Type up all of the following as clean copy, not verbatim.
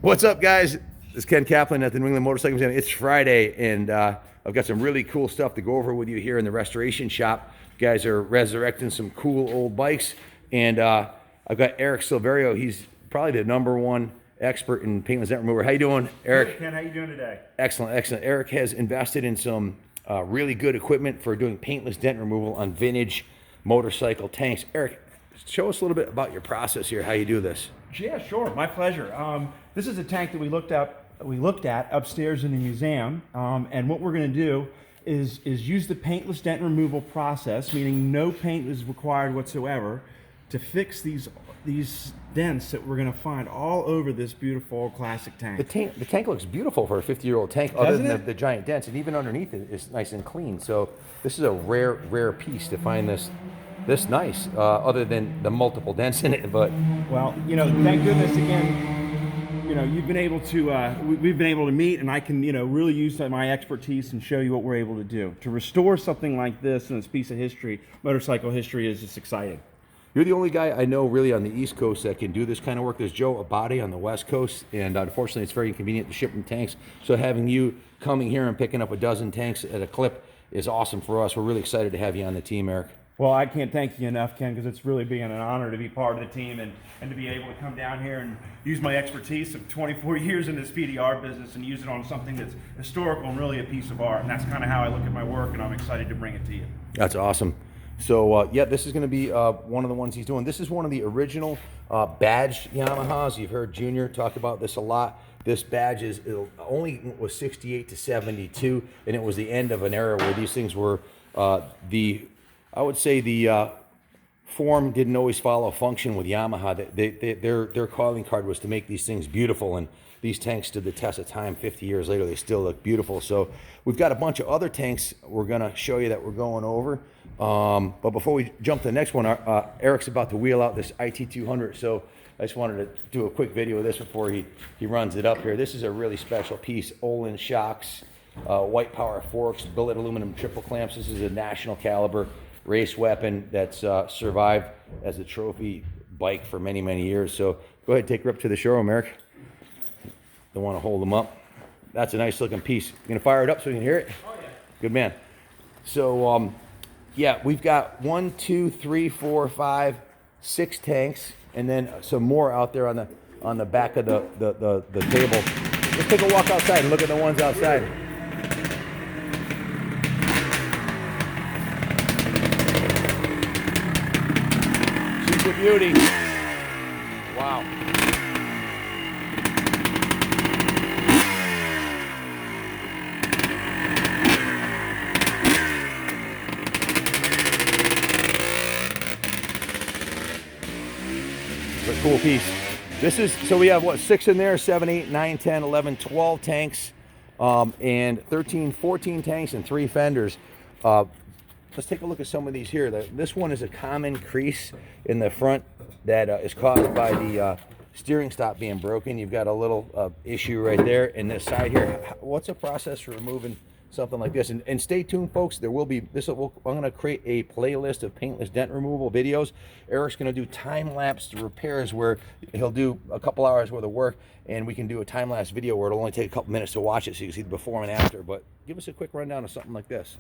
What's up, guys? This is Ken Kaplan at the New England Motorcycle Museum. It's Friday, and I've got some really cool stuff to go over with you here in the restoration shop. You guys are resurrecting some cool old bikes, and I've got Eric Silverio. He's probably the #1 expert in paintless dent remover. How you doing, Eric? Good, Ken, how you doing today? Excellent, excellent. Eric has invested in some really good equipment for doing paintless dent removal on vintage motorcycle tanks. Eric, show us a little bit about your process here, how you do this. Yeah, sure, my pleasure. This is a tank that we looked at upstairs in the museum, and what we're going to do is use the paintless dent removal process, meaning no paint is required whatsoever, to fix these dents that we're going to find all over this beautiful classic tank. The tank looks beautiful for a 50-year-old tank, other than the giant dents, and even underneath it is nice and clean. So this is a rare piece to find this nice, other than the multiple dents in it. But well, you know, thank goodness again, you know, you've been able to we've been able to meet, and I can, you know, really use my expertise and show you what we're able to do to restore something like this in this piece of history. Motorcycle history is just exciting. You're the only guy I know really on the East Coast that can do this kind of work. There's Joe Abate on the West Coast, and unfortunately it's very inconvenient to ship them tanks. So having you coming here and picking up a dozen tanks at a clip is awesome for us. We're really excited to have you on the team, Eric. Well, I can't thank you enough, Ken, because it's really being an honor to be part of the team and to be able to come down here and use my expertise of 24 years in this PDR business and use it on something that's historical and really a piece of art. And that's kind of how I look at my work, and I'm excited to bring it to you. That's awesome. So yeah, this is going to be one of the ones he's doing. This is one of the original badged Yamahas. You've heard Junior talk about this a lot. This badge only was 68 to 72, and it was the end of an era where these things were I would say the form didn't always follow function with Yamaha. Their calling card was to make these things beautiful, and these tanks stood the test of time. 50 years later, they still look beautiful. So we've got a bunch of other tanks we're going to show you that we're going over. But before we jump to the next one, Eric's about to wheel out this IT200. So I just wanted to do a quick video of this before he runs it up here. This is a really special piece. Olin shocks, white power forks, billet aluminum triple clamps. This is a national caliber race weapon that's survived as a trophy bike for many years. So go ahead and take her up to the showroom, Eric. Don't want to hold them up. That's a nice looking piece. You gonna fire it up so we can hear it? Oh yeah. Good man. So yeah, we've got 1, 2, 3, 4, 5, 6 tanks, and then some more out there on the back of the table. Let's take a walk outside and look at the ones outside. She's a beauty. Wow. A cool piece. This is, so we have what, 6 in there, 7, 8, 9, 10, 11, 12 tanks, and 13, 14 tanks and 3 fenders. Let's take a look at some of these here. This one is a common crease in the front that is caused by the steering stop being broken. You've got a little issue right there. In this side here, what's the process for removing something like this? And stay tuned, folks. There will be I'm going to create a playlist of paintless dent removal videos. Eric's going to do time-lapse repairs where he'll do a couple hours worth of work, and we can do a time-lapse video where it'll only take a couple minutes to watch it so you can see the before and after. But give us a quick rundown of something like this.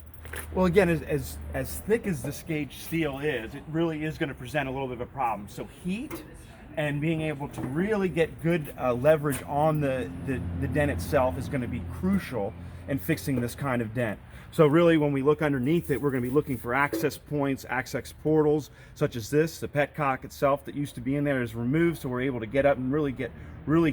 Well, again, as thick as the gauge steel is, it really is going to present a little bit of a problem. So heat and being able to really get good leverage on the dent itself is going to be crucial in fixing this kind of dent. So really, when we look underneath it, we're going to be looking for access points, access portals, such as this. The petcock itself that used to be in there is removed, so we're able to get up and really get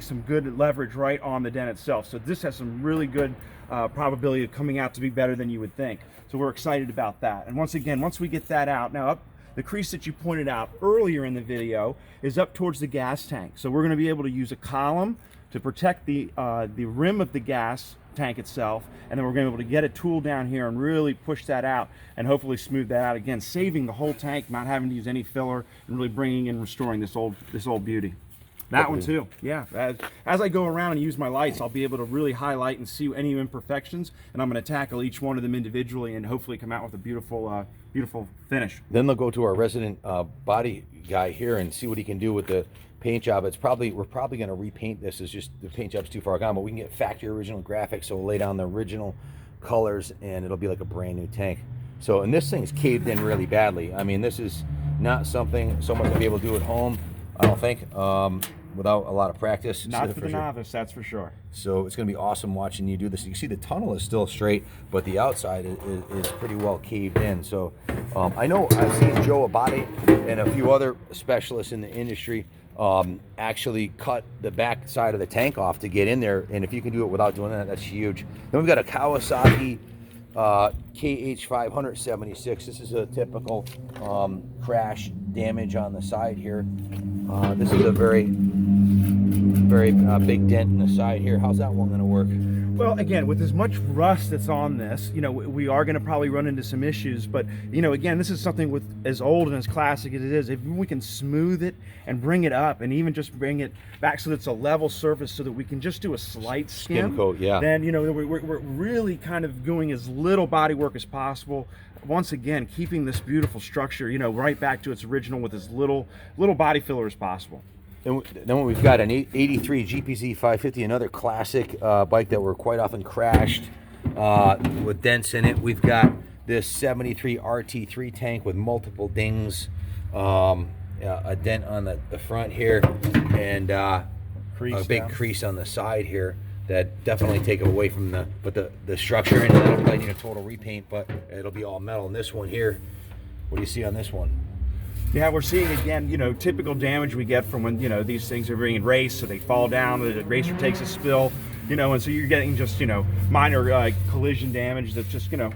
some good leverage right on the dent itself. So this has some really good probability of coming out to be better than you would think. So we're excited about that. And once again, once we get that out, now up the crease that you pointed out earlier in the video is up towards the gas tank. So we're going to be able to use a column to protect the rim of the gas tank itself, and then we're going to be able to get a tool down here and really push that out and hopefully smooth that out, again saving the whole tank, not having to use any filler, and really bringing and restoring this old beauty. That one too, yeah. As I go around and use my lights, I'll be able to really highlight and see any imperfections, and I'm going to tackle each one of them individually and hopefully come out with a beautiful, beautiful finish. Then they'll go to our resident body guy here and see what he can do with the paint job. We're probably going to repaint this. It's just the paint job's too far gone, but we can get factory original graphics, so we'll lay down the original colors, and it'll be like a brand new tank. So, and this thing's caved in really badly. I mean, this is not something someone's gonna be able to do at home, I don't think, without a lot of practice. Not for the novice, that's for sure. So it's gonna be awesome watching you do this. You can see the tunnel is still straight, but the outside is pretty well caved in. So I know I've seen Joe Abate and a few other specialists in the industry actually cut the back side of the tank off to get in there, and if you can do it without doing that, that's huge. Then we've got a Kawasaki KH576. This is a typical crash damage on the side here. This is a very big dent in the side here. How's that one going to work? Well, again, with as much rust that's on this, you know, we are going to probably run into some issues. But, you know, again, this is something with as old and as classic as it is. If we can smooth it and bring it up and even just bring it back so that it's a level surface so that we can just do a slight skim coat, yeah. Then, you know, we're really kind of doing as little body work as possible. Once again, keeping this beautiful structure, you know, right back to its original with as little body filler as possible. And then we've got an 83 GPZ 550, another classic bike that we're quite often crashed with dents in it. We've got this 73 RT3 tank with multiple dings, a dent on the front here, and a big crease on the side here that definitely take away from the structure, and that'll probably need a total repaint, but it'll be all metal. And this one here, what do you see on this one? Yeah, we're seeing again, you know, typical damage we get from when, you know, these things are being raced, so they fall down, the racer takes a spill, you know, and so you're getting just, you know, minor collision damage that's just, you know,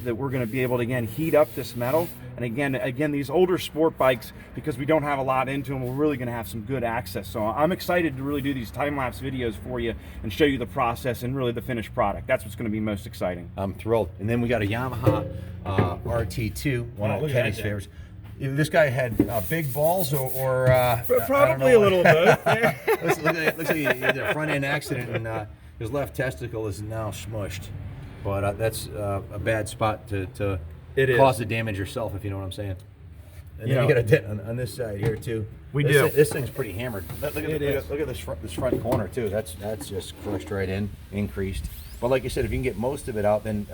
that we're going to be able to, again, heat up this metal. And again, these older sport bikes, because we don't have a lot into them, we're really going to have some good access. So I'm excited to really do these time-lapse videos for you and show you the process and really the finished product. That's what's going to be most exciting. I'm thrilled. And then we got a Yamaha RT2, one of Kenny's favorites. Either this guy had big balls or probably a little bit. looks like he had a front end accident and his left testicle is now smushed. But that's a bad spot to cause the damage yourself, if you know what I'm saying. And then you got a dent on this side here too. This thing's pretty hammered. Look at this front corner too. That's just crushed right in, increased. But like I said, if you can get most of it out, then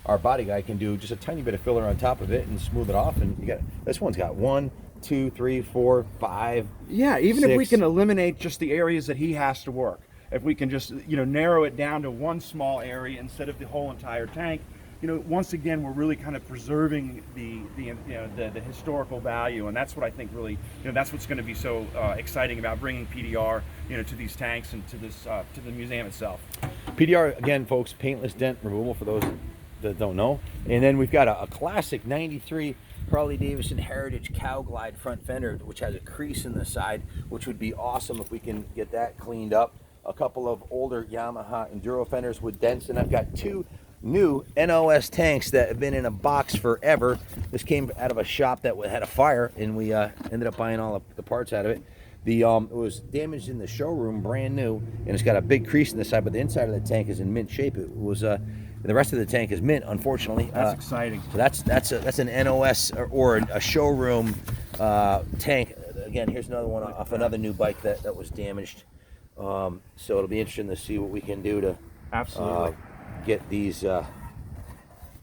our body guy can do just a tiny bit of filler on top of it and smooth it off. And you got this one's got 1, 2, 3, 4, 5. Yeah, even 6. if we can eliminate just the areas that he has to work, if we can just, you know, narrow it down to one small area instead of the whole entire tank, you know, once again we're really kind of preserving the historical value, and that's what I think really, you know, that's what's going to be so exciting about bringing PDR, you know, to these tanks and to this to the museum itself. PDR again, folks, paintless dent removal for those that don't know. And then we've got a classic 93 Harley-Davidson Heritage Cow Glide front fender, which has a crease in the side, which would be awesome if we can get that cleaned up. A couple of older Yamaha Enduro fenders with dents, and I've got 2 new NOS tanks that have been in a box forever. This came out of a shop that had a fire, and we ended up buying all the parts out of it. It was damaged in the showroom, brand new, and it's got a big crease in the side, but the inside of the tank is in mint shape. It was the rest of the tank is mint, unfortunately. That's exciting. So that's an NOS or a showroom tank. Again, here's another one off another new bike that was damaged. So it'll be interesting to see what we can do to absolutely get these